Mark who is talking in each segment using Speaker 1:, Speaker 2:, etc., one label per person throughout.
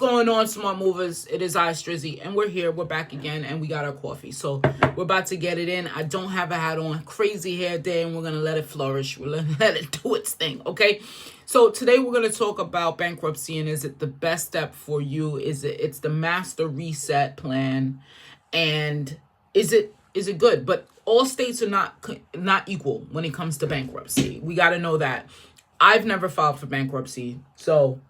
Speaker 1: going on, Smart Movers? It is I, Strizzy, and we're here. We're back again, and we got our coffee. So we're about to get it in. I don't have a hat on. Crazy hair day, and we're going to let it flourish. We're going to let it do its thing, okay? So today we're going to talk about bankruptcy, and is it the best step for you? It's the master reset plan, and is it good? But all states are not equal when it comes to bankruptcy. We got to know that. I've never filed for bankruptcy, so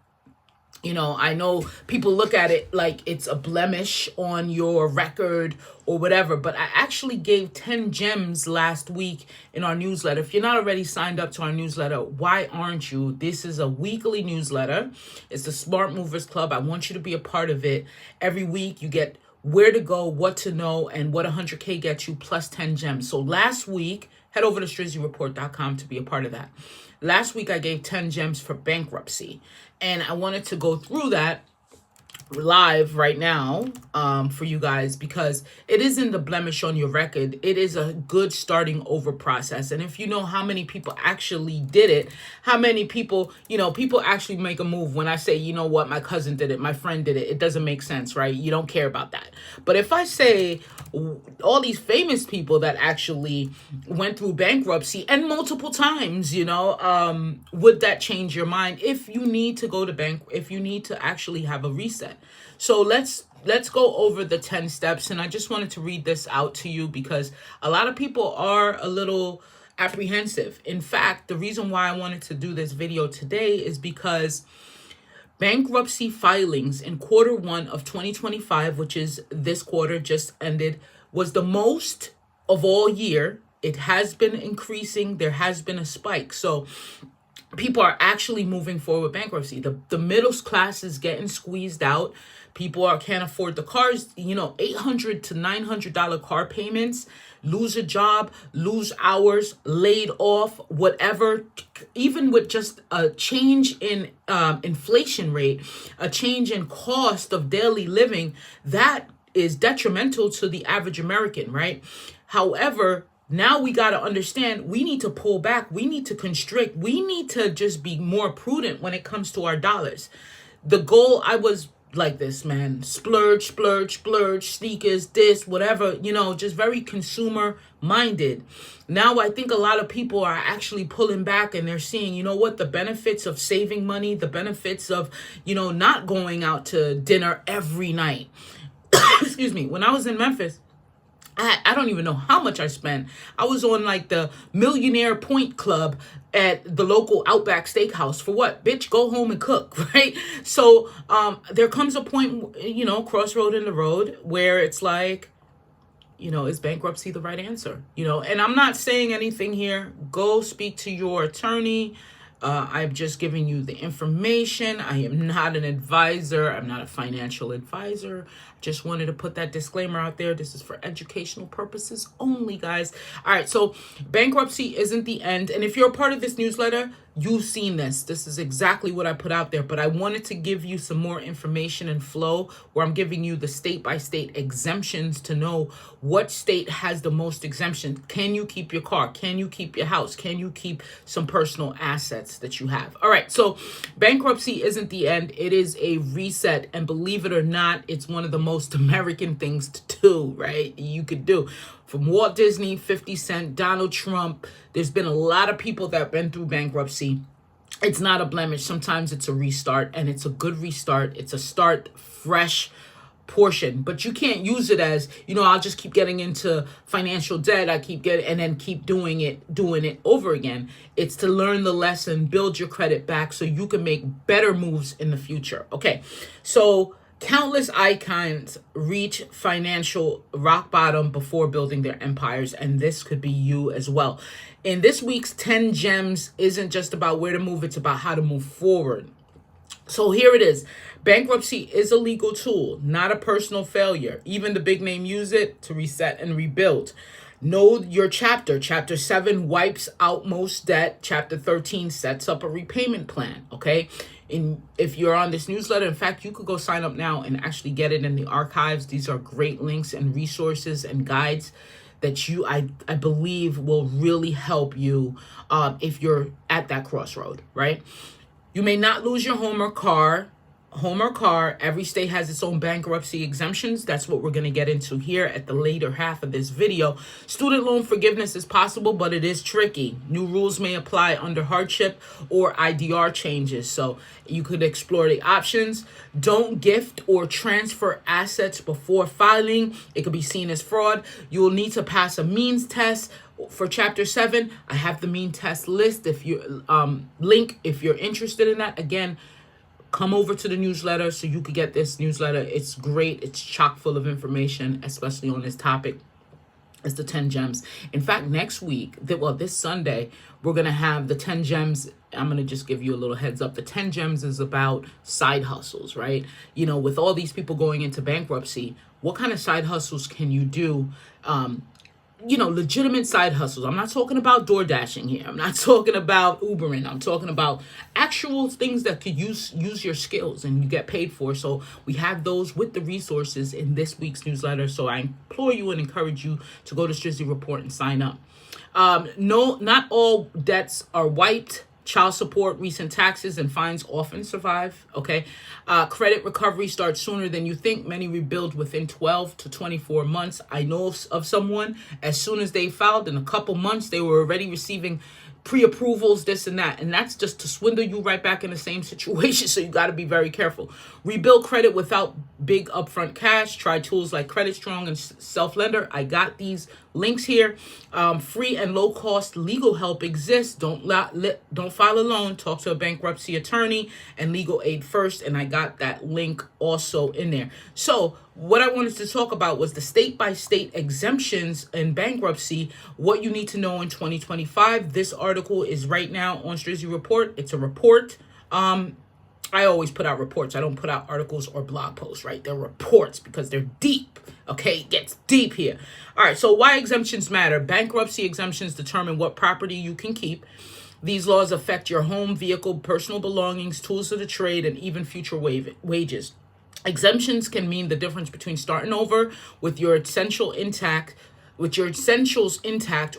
Speaker 1: I know people look at it like it's a blemish on your record or whatever, but I actually gave 10 gems last week in our newsletter. If you're not already signed up to our newsletter, why aren't you? This is a weekly newsletter. It's the Smart Movers Club. I want you to be a part of it. Every week you get where to go, what to know, and what 100K gets you plus 10 gems. So last week, head over to strizzyreport.com to be a part of that. Last week, I gave 10 gems for bankruptcy, and I wanted to go through that live right now for you guys, because it isn't the blemish on your record. It is a good starting over process. And if you know how many people actually did it, how many people, people actually make a move. When I say, you know what, my cousin did it, my friend did it, it doesn't make sense, right? You don't care about that. But if I say all these famous people that actually went through bankruptcy and multiple times, would that change your mind if you need to go to bank, if you need to actually have a reset? So let's go over the 10 steps. And I just wanted to read this out to you because a lot of people are a little apprehensive. In fact, the reason why I wanted to do this video today is because bankruptcy filings in Q1 of 2025, which is this quarter just ended, was the most of all year. It has been increasing. There has been a spike. So people are actually moving forward with bankruptcy. The middle class is getting squeezed out. People can't afford the cars, $800 to $900 car payments, lose a job, lose hours, laid off, whatever. Even with just a change in inflation rate, a change in cost of daily living, that is detrimental to the average American, right? However, now we got to understand, we need to pull back. We need to constrict. We need to just be more prudent when it comes to our dollars. The goal, I was like this, man. Splurge, sneakers, this, whatever, just very consumer minded. Now I think a lot of people are actually pulling back and they're seeing, the benefits of saving money, the benefits of, not going out to dinner every night. Excuse me. When I was in Memphis, I don't even know how much I spent. I was on like the Millionaire Point Club at the local Outback Steakhouse. For what? Bitch, go home and cook, right? So there comes a point, crossroad in the road where it's like, is bankruptcy the right answer? And I'm not saying anything here. Go speak to your attorney. I'm just giving you the information. I am not an advisor. I'm not a financial advisor. Just wanted to put that disclaimer out there. This is for educational purposes only, guys. All right, so bankruptcy isn't the end. And if you're a part of this newsletter, you've seen this. This is exactly what I put out there. But I wanted to give you some more information and flow where I'm giving you the state-by-state exemptions to know what state has the most exemption. Can you keep your car? Can you keep your house? Can you keep some personal assets that you have? All right, so bankruptcy isn't the end. It is a reset. And believe it or not, it's one of the most American things to do, right? You could do. From Walt Disney, 50 Cent, Donald Trump, there's been a lot of people that have been through bankruptcy. It's not a blemish. Sometimes it's a restart, and it's a good restart. It's a start fresh portion, but you can't use it as, I'll just keep getting into financial debt. I keep getting, and then keep doing it over again. It's to learn the lesson, build your credit back so you can make better moves in the future. Okay. So countless icons reach financial rock bottom before building their empires, and this could be you as well. In this week's 10 gems isn't just about where to move, it's about how to move forward. So here it is. Bankruptcy is a legal tool, not a personal failure. Even the big name use it to reset and rebuild. Know your chapter. Chapter 7 wipes out most debt. Chapter 13 sets up a repayment plan, okay? And if you're on this newsletter, in fact, you could go sign up now and actually get it in the archives. These are great links and resources and guides that I believe will really help you if you're at that crossroad, right? You may not lose your home or car, home or car. Every state has its own bankruptcy exemptions. That's what we're going to get into here at the later half of this video. Student loan forgiveness is possible, but it is tricky. New rules may apply under hardship or IDR changes, so you could explore the options. Don't gift or transfer assets before filing. It could be seen as fraud. You will need to pass a means test. For Chapter 7, I have the mean test list. If you link, if you're interested in that, again, come over to the newsletter so you could get this newsletter. It's great. It's chock full of information, especially on this topic. It's the 10 gems. In fact, next week, this Sunday, we're going to have the 10 gems. I'm going to just give you a little heads up. The 10 gems is about side hustles, right? You know, with all these people going into bankruptcy, what kind of side hustles can you do? Legitimate side hustles. I'm not talking about door dashing here. I'm not talking about Ubering. I'm talking about actual things that could use your skills and you get paid for. So we have those with the resources in this week's newsletter. So I implore you and encourage you to go to Strizzy Report and sign up. No, not all debts are wiped. Child support, recent taxes, and fines often survive, okay? Credit recovery starts sooner than you think. Many rebuild within 12 to 24 months. I know of someone, as soon as they filed, in a couple months, they were already receiving pre-approvals, this and that. And that's just to swindle you right back in the same situation. So you got to be very careful. Rebuild credit without big upfront cash. Try tools like Credit Strong and Self-Lender. I got these links here. Free and low-cost legal help exists. Don't file alone. Talk to a bankruptcy attorney and legal aid first. And I got that link also in there. So what I wanted to talk about was the state-by-state exemptions in bankruptcy, what you need to know in 2025. This article is right now on Strizzy Report. It's a report. I always put out reports. I don't put out articles or blog posts, right? They're reports because they're deep, okay? It gets deep here. All right, so why exemptions matter. Bankruptcy exemptions determine what property you can keep. These laws affect your home, vehicle, personal belongings, tools of the trade, and even future wages. Exemptions can mean the difference between starting over with your essentials intact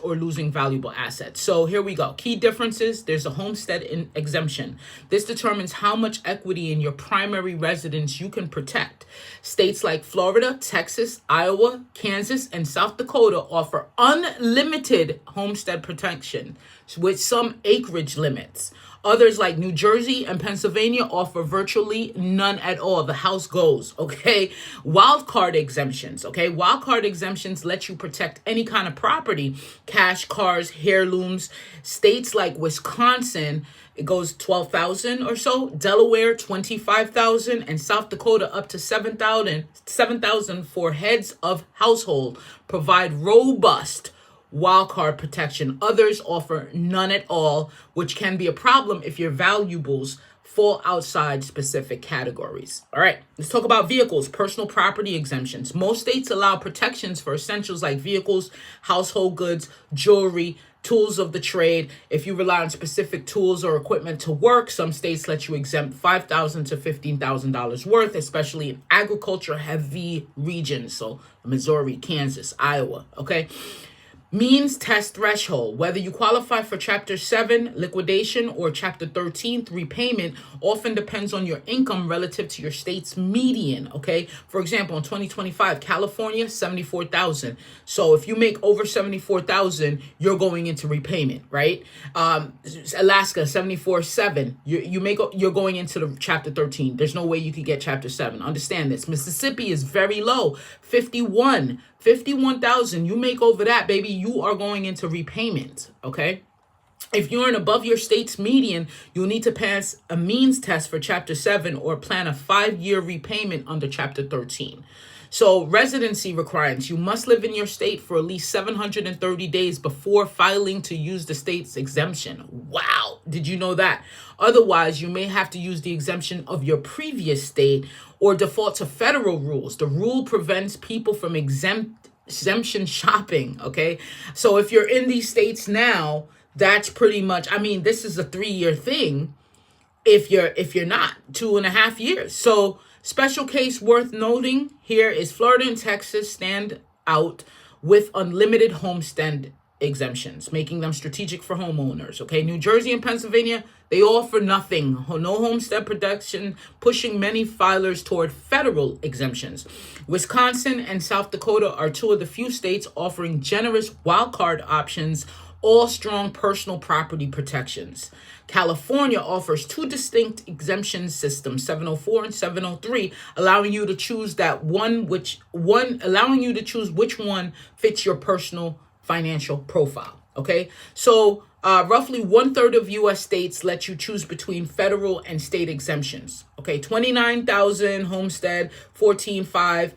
Speaker 1: or losing valuable assets. So here we go. Key differences. There's a homestead exemption. This determines how much equity in your primary residence you can protect. States like Florida, Texas, Iowa, Kansas, and South Dakota offer unlimited homestead protection with some acreage limits. Others like New Jersey and Pennsylvania offer virtually none at all. The house goes, okay? Wildcard exemptions, okay? Wildcard exemptions let you protect any kind of property, cash, cars, heirlooms. States like Wisconsin, it goes 12,000 or so. Delaware, 25,000, and South Dakota up to 7,000 for heads of household provide robust wildcard protection. Others offer none at all, which can be a problem if your valuables fall outside specific categories. All right, let's talk about vehicles, personal property exemptions. Most states allow protections for essentials like vehicles, household goods, jewelry, tools of the trade. If you rely on specific tools or equipment to work, some states let you exempt $5,000 to $15,000 worth, especially in agriculture heavy regions. So Missouri, Kansas, Iowa, okay? Means test threshold. Whether you qualify for Chapter 7 liquidation or Chapter 13 repayment often depends on your income relative to your state's median, okay? For example, in 2025, California, $74,000. So if you make over $74,000, you're going into repayment, right? Alaska, $74,700. You're going into the Chapter 13. There's no way you could get Chapter 7. Understand this. Mississippi is very low, $51,000. You make over that, baby, you are going into repayment, okay? If you're above your state's median, you'll need to pass a means test for Chapter 7 or plan a 5-year repayment under Chapter 13. So residency requirements. You must live in your state for at least 730 days before filing to use the state's exemption. Wow. Did you know that? Otherwise, you may have to use the exemption of your previous state or default to federal rules. The rule prevents people from exemption shopping, okay? So if you're in these states now, that's pretty much, I mean, this is a 3-year thing. If you're not, 2.5 years. So special case worth noting here is Florida and Texas stand out with unlimited homestead exemptions, making them strategic for homeowners, okay? New Jersey and Pennsylvania, They offer nothing, no homestead protection, pushing many filers toward federal exemptions. Wisconsin and South Dakota are two of the few states offering generous wildcard options, all strong personal property protections. California offers two distinct exemption systems, 704 and 703, allowing you to choose which one fits your personal financial profile. Okay, so roughly 1/3 of U.S. states let you choose between federal and state exemptions. Okay, 29,000 homestead, 14,500.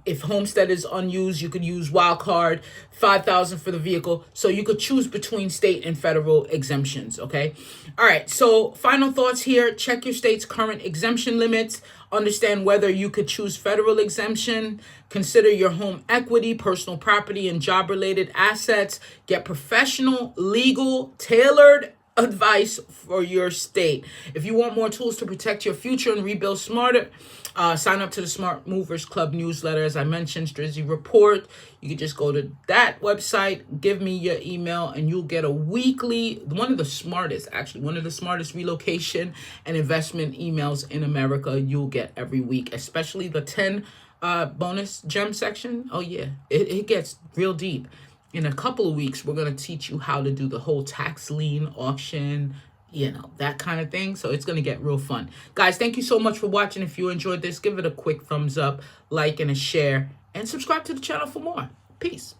Speaker 1: If homestead is unused, you could use wild card, 5,000 for the vehicle. So you could choose between state and federal exemptions. Okay. All right. So final thoughts here. Check your state's current exemption limits. Understand whether you could choose federal exemption. Consider your home equity, personal property, and job-related assets. Get professional, legal, tailored advice for your state. If you want more tools to protect your future and rebuild smarter, sign up to the Smart Movers Club newsletter. As I mentioned, Strizzy Report. You can just go to that website, give me your email, and you'll get a weekly, one of the smartest relocation and investment emails in America you'll get every week, especially the 10 bonus gem section. Oh yeah, it gets real deep. In a couple of weeks, we're going to teach you how to do the whole tax lien auction, that kind of thing. So it's going to get real fun. Guys, thank you so much for watching. If you enjoyed this, give it a quick thumbs up, like, and a share, and subscribe to the channel for more. Peace.